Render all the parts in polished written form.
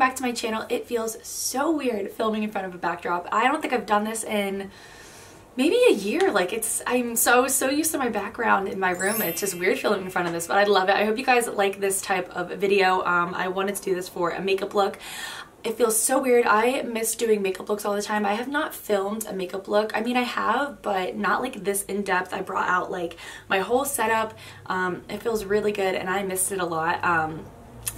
back to my channel. It feels so weird filming in front of a backdrop. I don't think I've done this in maybe a year. Like I'm so used to my background in my room. It's just weird filming in front of this, but I love it. I hope you guys like this type of video. I wanted to do this for a makeup look. It feels so weird. I miss doing makeup looks all the time. I have not filmed a makeup look. I mean, I have, but not like this in depth. I brought out like my whole setup. It feels really good and I missed it a lot.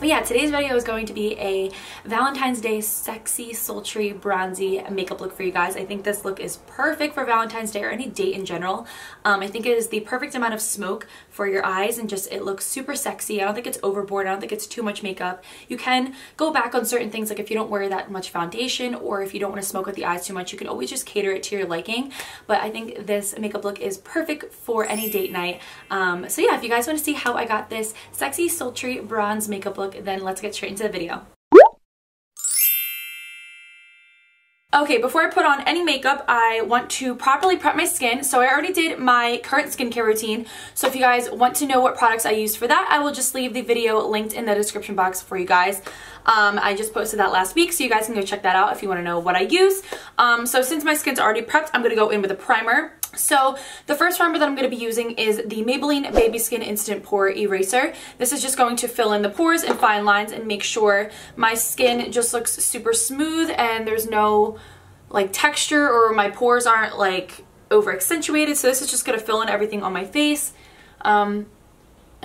But yeah, today's video is going to be a Valentine's Day sexy, sultry, bronzy makeup look for you guys. I think this look is perfect for Valentine's Day or any date in general. I think it is the perfect amount of smoke for your eyes and just it looks super sexy. I don't think it's overboard. I don't think it's too much makeup. You can go back on certain things, like if you don't wear that much foundation or if you don't want to smoke with the eyes too much, you can always just cater it to your liking. But I think this makeup look is perfect for any date night. So yeah, if you guys want to see how I got this sexy, sultry, bronze makeup look, then let's get straight into the video. Okay, before I put on any makeup, I want to properly prep my skin. So I already did my current skincare routine. So if you guys want to know what products I used for that, I will just leave the video linked in the description box for you guys. I just posted that last week, so you guys can go check that out if you want to know what I use. So since my skin's already prepped, I'm going to go in with a primer. So the first primer that I'm going to be using is the Maybelline Baby Skin Instant Pore Eraser. This is just going to fill in the pores and fine lines and make sure my skin just looks super smooth and there's no like texture or my pores aren't like over accentuated. So this is just going to fill in everything on my face. I'm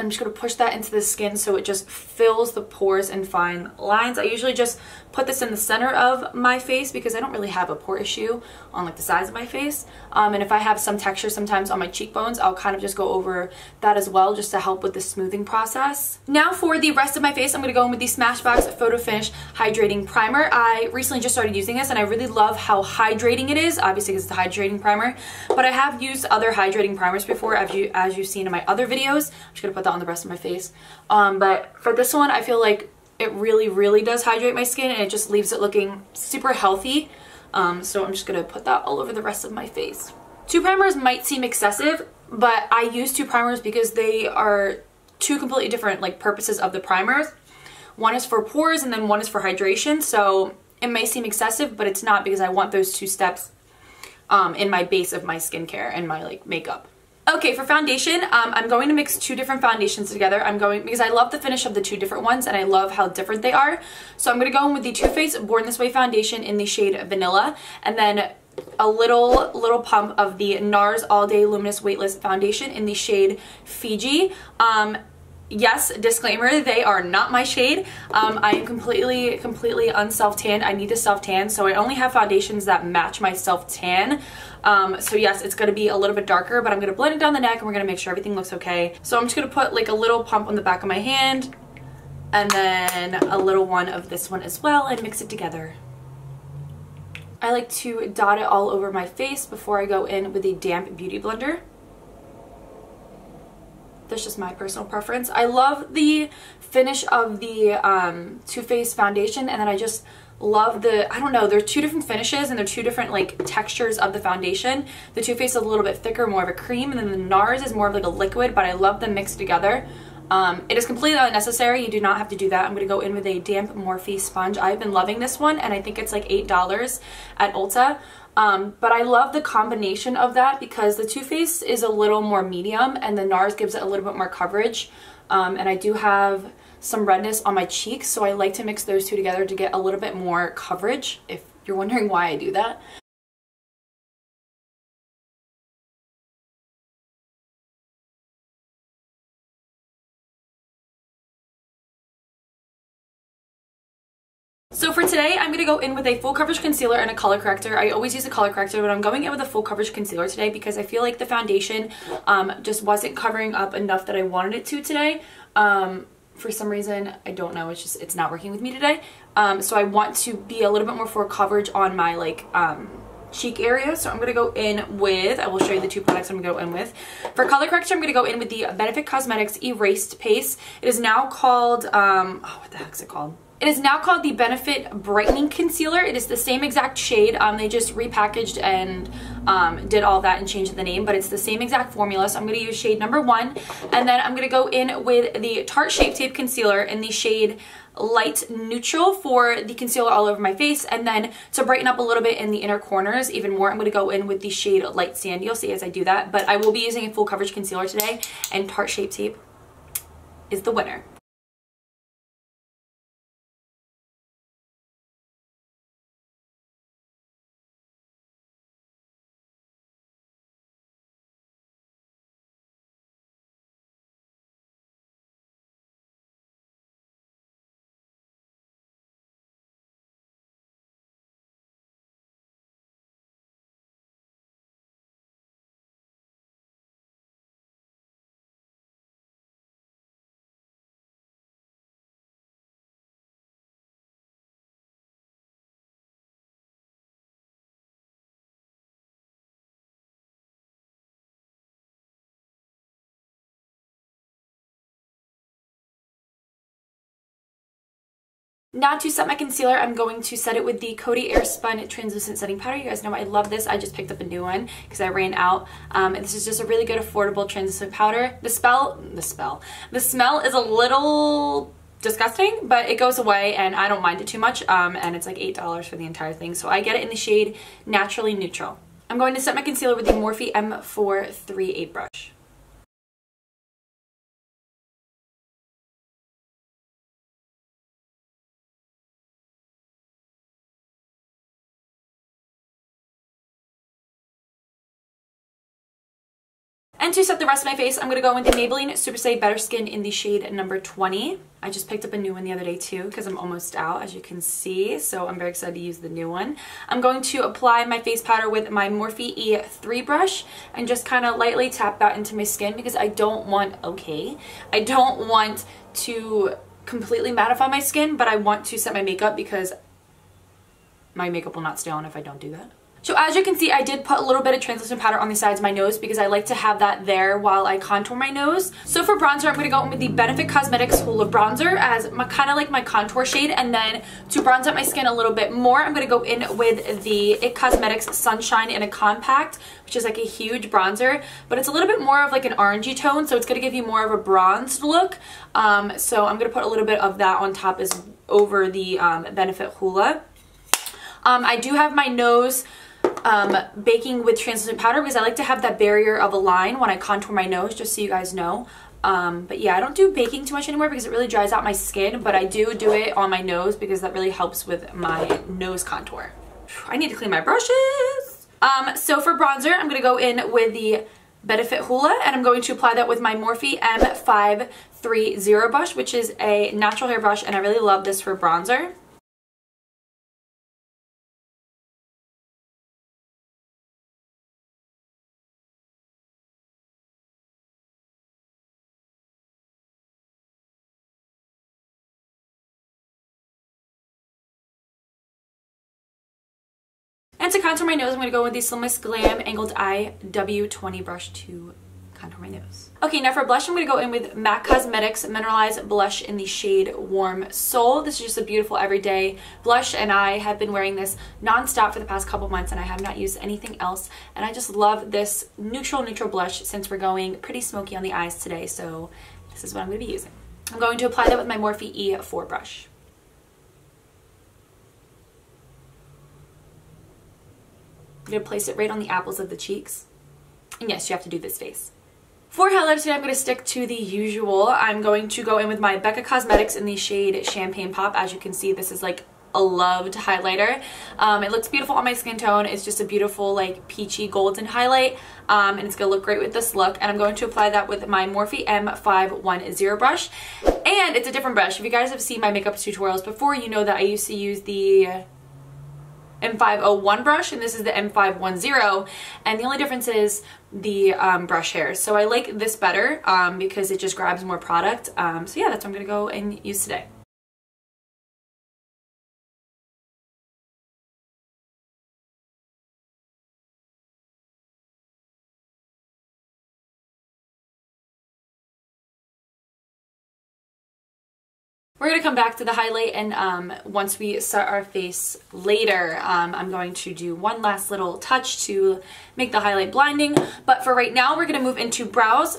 just going to push that into the skin so it just fills the pores and fine lines. I usually just put this in the center of my face because I don't really have a pore issue on like the sides of my face. And if I have some texture sometimes on my cheekbones, I'll kind of just go over that as well just to help with the smoothing process. Now for the rest of my face, I'm going to go in with the Smashbox Photo Finish Hydrating Primer. I recently just started using this and I really love how hydrating it is, obviously because it's a hydrating primer, but I have used other hydrating primers before as you've seen in my other videos. I'm just going to put that on the rest of my face. But for this one, I feel like it really does hydrate my skin and it just leaves it looking super healthy. So I'm just gonna put that all over the rest of my face. 2 primers might seem excessive, but I use 2 primers because they are 2 completely different like purposes of the primers. One is for pores and then one is for hydration. So it may seem excessive, but it's not because I want those 2 steps in my base of my skincare and my like makeup. Okay, for foundation, I'm going to mix 2 different foundations together. Because I love the finish of the 2 different ones and I love how different they are. So I'm going to go in with the Too Faced Born This Way foundation in the shade Vanilla, and then a little pump of the NARS All Day Luminous Weightless foundation in the shade Fiji. Yes, disclaimer, they are not my shade. I am completely unself-tanned. I need to self-tan, so I only have foundations that match my self-tan. So yes, it's going to be a little bit darker, but I'm going to blend it down the neck and we're going to make sure everything looks okay. So I'm just going to put like a little pump on the back of my hand and then a little one of this one as well and mix it together. I like to dot it all over my face before I go in with a damp beauty blender. That's just my personal preference. I love the finish of the Too Faced foundation, and then I just love the, I don't know, they're 2 different finishes and they're 2 different like textures of the foundation. The Too Faced is a little bit thicker, more of a cream, and then the NARS is more of like a liquid, but I love them mixed together. It is completely unnecessary. You do not have to do that. I'm going to go in with a damp Morphe sponge. I've been loving this one and I think it's like $8 at Ulta. But I love the combination of that because the Too Faced is a little more medium and the NARS gives it a little bit more coverage. And I do have some redness on my cheeks, so I like to mix those 2 together to get a little bit more coverage, if you're wondering why I do that. So for today, I'm going to go in with a full coverage concealer and a color corrector. I always use a color corrector, but I'm going in with a full coverage concealer today because I feel like the foundation just wasn't covering up enough that I wanted it to today. For some reason, I don't know, it's not working with me today. So I want to be a little bit more for coverage on my like cheek area. So I'm going to go in with, I will show you the 2 products I'm going to go in with. For color corrector, I'm going to go in with the Benefit Cosmetics Erased Paste. It is now called, oh, what the heck is it called? It is now called the Benefit Brightening Concealer. It is the same exact shade. They just repackaged and did all that and changed the name, but it's the same exact formula. So I'm going to use shade number 1. And then I'm going to go in with the Tarte Shape Tape Concealer in the shade Light Neutral for the concealer all over my face. And then to brighten up a little bit in the inner corners even more, I'm going to go in with the shade Light Sand. You'll see as I do that. But I will be using a full coverage concealer today, and Tarte Shape Tape is the winner. Now to set my concealer, I'm going to set it with the Coty AIRSPUN Translucent Setting Powder. You guys know I love this. I just picked up a new one because I ran out. And this is just a really good, affordable translucent powder. The smell is a little disgusting, but it goes away and I don't mind it too much. And it's like $8 for the entire thing. So I get it in the shade Naturally Neutral. I'm going to set my concealer with the Morphe M438 brush. And to set the rest of my face, I'm going to go into Maybelline Super Stay Better Skin in the shade number 20. I just picked up a new one the other day too because I'm almost out, as you can see. So I'm very excited to use the new one. I'm going to apply my face powder with my Morphe E3 brush and just kind of lightly tap that into my skin because I don't want to completely mattify my skin, but I want to set my makeup because my makeup will not stay on if I don't do that. So as you can see, I did put a little bit of translucent powder on the sides of my nose because I like to have that there while I contour my nose. So for bronzer, I'm going to go in with the Benefit Cosmetics Hoola Bronzer as kind of like my contour shade. And then to bronze up my skin a little bit more, I'm going to go in with the IT Cosmetics Sunshine in a Compact, which is like a huge bronzer. But it's a little bit more of like an orangey tone, so it's going to give you more of a bronzed look. So I'm going to put a little bit of that on top over the Benefit Hoola. I do have my nose baking with translucent powder because I like to have that barrier of a line when I contour my nose, just so you guys know. But yeah, I don't do baking too much anymore because it really dries out my skin, but I do it on my nose because that really helps with my nose contour. I need to clean my brushes. So for bronzer, I'm going to go in with the Benefit Hoola, and I'm going to apply that with my Morphe M530 brush, which is a natural hair brush, and I really love this for bronzer. And to contour my nose, I'm going to go with the SMLISSGLAM Angled Eye W20 brush to contour my nose. Okay, now for blush, I'm going to go in with MAC Cosmetics Mineralized Blush in the shade Warm Soul. This is just a beautiful everyday blush, and I have been wearing this non-stop for the past couple months, and I have not used anything else. And I just love this neutral blush since we're going pretty smoky on the eyes today, so this is what I'm going to be using. I'm going to apply that with my Morphe E4 brush. I'm going to place it right on the apples of the cheeks. And yes, you have to do this face. For highlighter today, I'm going to stick to the usual. I'm going to go in with my Becca Cosmetics in the shade Champagne Pop. As you can see, this is like a loved highlighter. It looks beautiful on my skin tone. It's just a beautiful like peachy golden highlight, and it's going to look great with this look. And I'm going to apply that with my Morphe M510 brush. And it's a different brush. If you guys have seen my makeup tutorials before, you know that I used to use the M501 brush, and this is the M510, and the only difference is the brush hair. So I like this better because it just grabs more product. So yeah, that's what I'm going to go and use today. We're going to come back to the highlight, and once we set our face later, I'm going to do one last little touch to make the highlight blinding. But for right now, we're going to move into brows.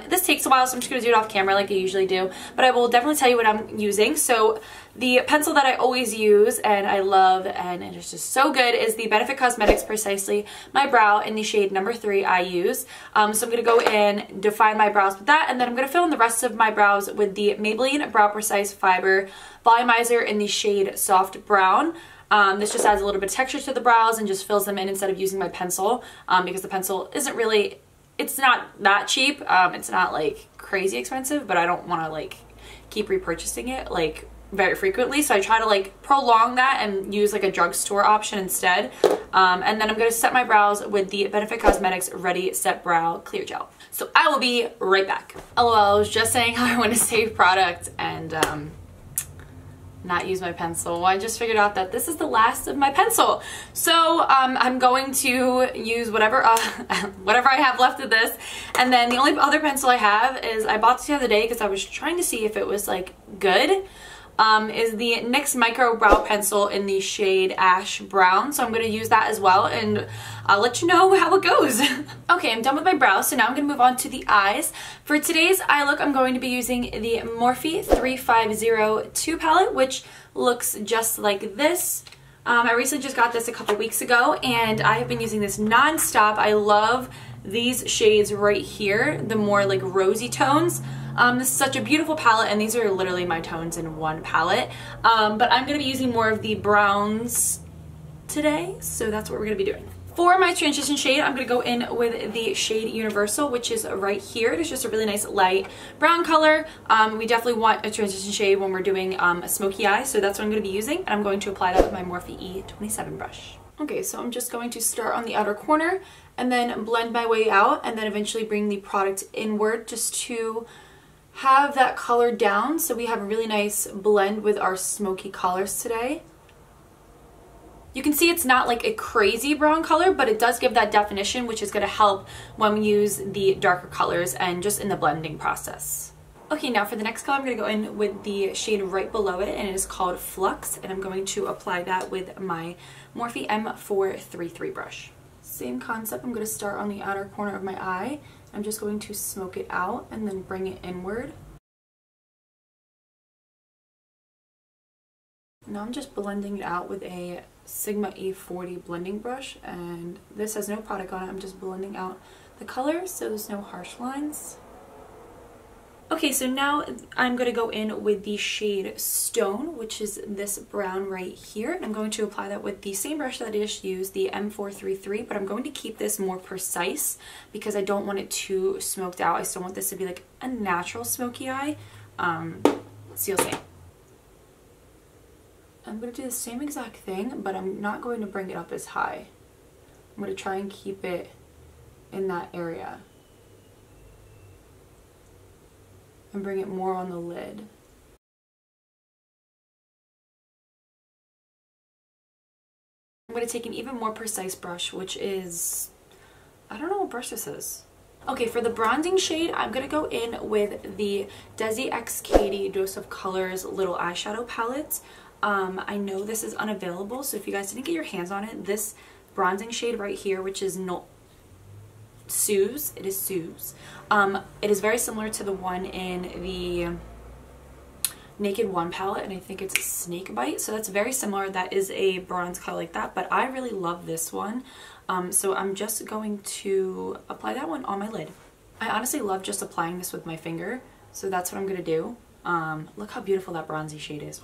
This takes a while, so I'm just going to do it off camera like I usually do, but I will definitely tell you what I'm using. So the pencil that I always use and I love, and it is just so good, is the Benefit Cosmetics Precisely My Brow in the shade number 3 I use. So I'm going to go in, define my brows with that, and then I'm going to fill in the rest of my brows with the Maybelline Brow Precise Fiber Volumizer in the shade Soft Brown. This just adds a little bit of texture to the brows and just fills them in instead of using my pencil, because the pencil isn't really, it's not that cheap. It's not like crazy expensive, but I don't want to like keep repurchasing it like very frequently, so I try to like prolong that and use like a drugstore option instead. And then I'm going to set my brows with the Benefit Cosmetics Ready Set Brow Clear Gel. So I will be right back. LOL, I was just saying how I want to save product and not use my pencil. Well, I just figured out that this is the last of my pencil. So I'm going to use whatever whatever I have left of this. And then the only other pencil I have is, I bought this the other day because I was trying to see if it was like good. Is the NYX Micro Brow Pencil in the shade Ash Brown. So I'm going to use that as well, and I'll let you know how it goes. Okay, I'm done with my brows, so now I'm going to move on to the eyes. For today's eye look, I'm going to be using the Morphe 3502 palette, which looks just like this. I recently just got this a couple weeks ago, and I have been using this non-stop. I love these shades right here, the more like rosy tones. This is such a beautiful palette, and these are literally my tones in one palette. But I'm going to be using more of the browns today, so that's what we're going to be doing. For my transition shade, I'm going to go in with the shade Universal, which is right here. It is just a really nice light brown color. We definitely want a transition shade when we're doing a smoky eye, so that's what I'm going to be using, and I'm going to apply that with my Morphe E27 brush. Okay, so I'm just going to start on the outer corner and then blend my way out, and then eventually bring the product inward just to have that color down, so we have a really nice blend with our smoky colors today. You can see it's not like a crazy brown color, but it does give that definition, which is going to help when we use the darker colors and just in the blending process. Okay, now for the next color, I'm going to go in with the shade right below it, and it is called Flux, and I'm going to apply that with my Morphe M433 brush. Same concept, I'm going to start on the outer corner of my eye. I'm just going to smoke it out and then bring it inward. Now I'm just blending it out with a Sigma E40 blending brush, and this has no product on it. I'm just blending out the color so there's no harsh lines. Okay, so now I'm going to go in with the shade Stone, which is this brown right here. And I'm going to apply that with the same brush that I just used, the M433, but I'm going to keep this more precise because I don't want it too smoked out. I still want this to be like a natural smoky eye. So you'll see. I'm going to do the same exact thing, but I'm not going to bring it up as high. I'm going to try and keep it in that area and bring it more on the lid. I'm going to take an even more precise brush, which is, I don't know what brush this is. Okay, for the bronzing shade, I'm going to go in with the DESI x KATY Dose of Colors Little Eyeshadow Palette. I know this is unavailable, so if you guys didn't get your hands on it, this bronzing shade right here, which is Sue's, it is Sue's. It is very similar to the one in the Naked One palette, and I think it's Snake Bite, so that's very similar. That is a bronze color like that, but I really love this one, so I'm just going to apply that one on my lid. I honestly love just applying this with my finger, so that's what I'm going to do. Look how beautiful that bronzy shade is.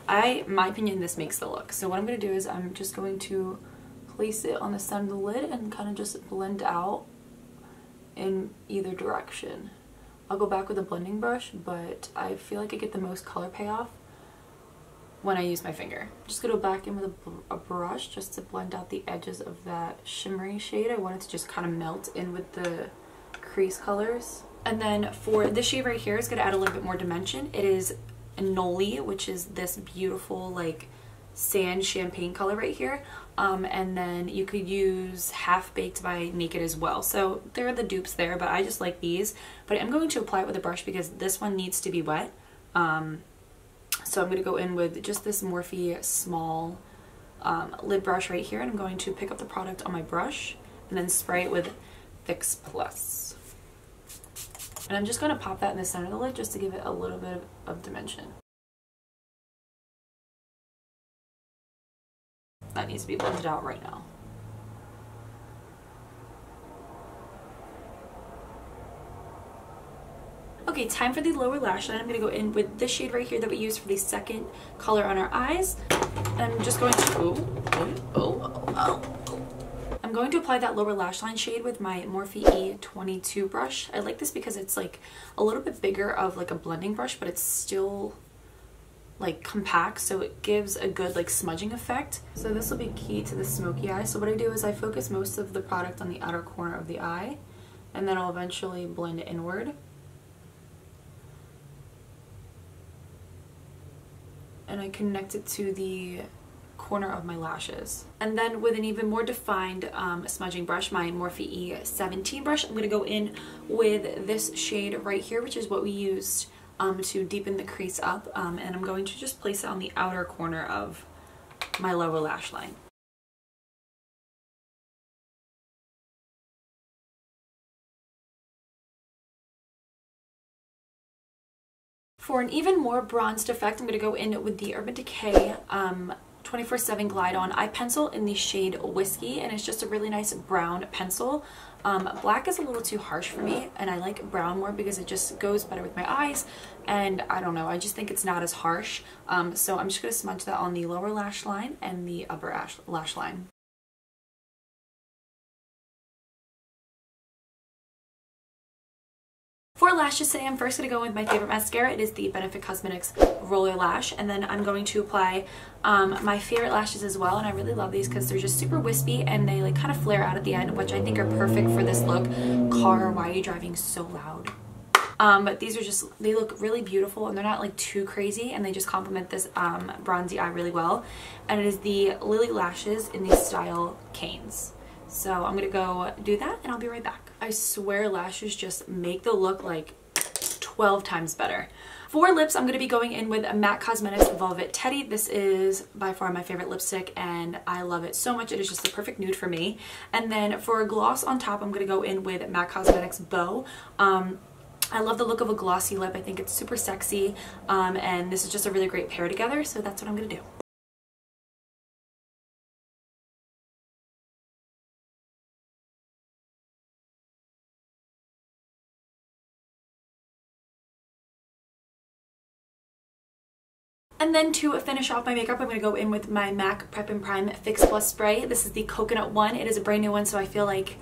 My opinion, this makes the look. So what I'm going to do is I'm just going to place it on the side of the lid and kind of just blend out in either direction. I'll go back with a blending brush, but I feel like I get the most color payoff when I use my finger. I'm just going to go back in with a brush just to blend out the edges of that shimmery shade. I want it to just kind of melt in with the crease colors. And then for this shade right here, it's going to add a little bit more dimension. It is Noli, which is this beautiful like sand champagne color right here, and then you could use Half Baked by Naked as well. So there are the dupes there, but I just like these. But I'm going to apply it with a brush because this one needs to be wet. So I'm going to go in with just this Morphe small lid brush right here, and I'm going to pick up the product on my brush and then spray it with Fix Plus. And I'm just going to pop that in the center of the lid just to give it a little bit of dimension. That needs to be blended out right now. Okay, time for the lower lash line. I'm going to go in with this shade right here that we used for the second color on our eyes. And I'm just going to, I'm going to apply that lower lash line shade with my Morphe E22 brush. I like this because it's like a little bit bigger of like a blending brush, but it's still like compact, so it gives a good like smudging effect. So this will be key to the smoky eye. So what I do is I focus most of the product on the outer corner of the eye, and then I'll eventually blend inward. And I connect it to the corner of my lashes. And then with an even more defined smudging brush, my Morphe E17 brush, I'm going to go in with this shade right here, which is what we used to deepen the crease up, and I'm going to just place it on the outer corner of my lower lash line. For an even more bronzed effect, I'm going to go in with the Urban Decay 24/7 Glide On Eye Pencil in the shade Whiskey, and it's just a really nice brown pencil. Black is a little too harsh for me, and I like brown more because it just goes better with my eyes, and I don't know, I just think it's not as harsh. So I'm just going to smudge that on the lower lash line and the upper lash line. For lashes today, I'm first going to go with my favorite mascara. It is the Benefit Cosmetics Roller Lash, and then I'm going to apply my favorite lashes as well. And I really love these because they're just super wispy and they like kind of flare out at the end, which I think are perfect for this look. Car, why are you driving so loud? But these are just, they look really beautiful and they're not like too crazy, and they just complement this bronzy eye really well. And it is the Lily Lashes in the style Canes. So I'm going to go do that and I'll be right back. I swear lashes just make the look like 12 times better. For lips, I'm going to be going in with a MAC Cosmetics Velvet Teddy. This is by far my favorite lipstick and I love it so much. It is just the perfect nude for me. And then for a gloss on top, I'm going to go in with MAC Cosmetics Bow. I love the look of a glossy lip. I think it's super sexy, and this is just a really great pair together, so that's what I'm going to do. And then to finish off my makeup, I'm going to go in with my MAC Prep and Prime Fix Plus Spray. This is the coconut one. It is a brand new one, so I feel like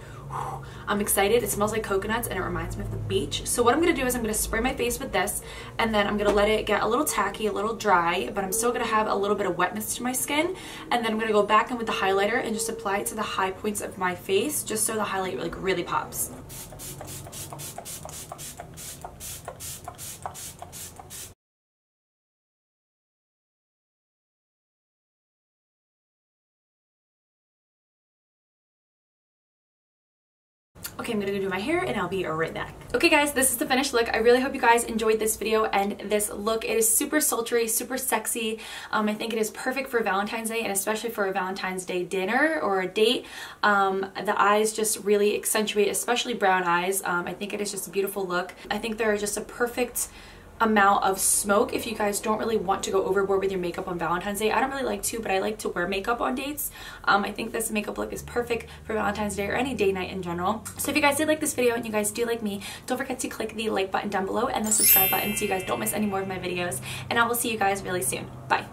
I'm excited. It smells like coconuts and it reminds me of the beach. So what I'm going to do is I'm going to spray my face with this, and then I'm going to let it get a little tacky, a little dry, but I'm still going to have a little bit of wetness to my skin. And then I'm going to go back in with the highlighter and just apply it to the high points of my face, just so the highlight like really pops. Okay, I'm gonna go do my hair and I'll be right back. Okay guys, this is the finished look. I really hope you guys enjoyed this video and this look. It is super sultry, super sexy. I think it is perfect for Valentine's Day, and especially for a Valentine's Day dinner or a date. The eyes just really accentuate, especially brown eyes. I think it is just a beautiful look. I think they're just a perfect amount of smoke if you guys don't really want to go overboard with your makeup on Valentine's Day. I don't really like to, but I like to wear makeup on dates. I think this makeup look is perfect for Valentine's Day or any day night in general. So if you guys did like this video and you guys do like me, don't forget to click the like button down below and the subscribe button so you guys don't miss any more of my videos, and I will see you guys really soon. Bye.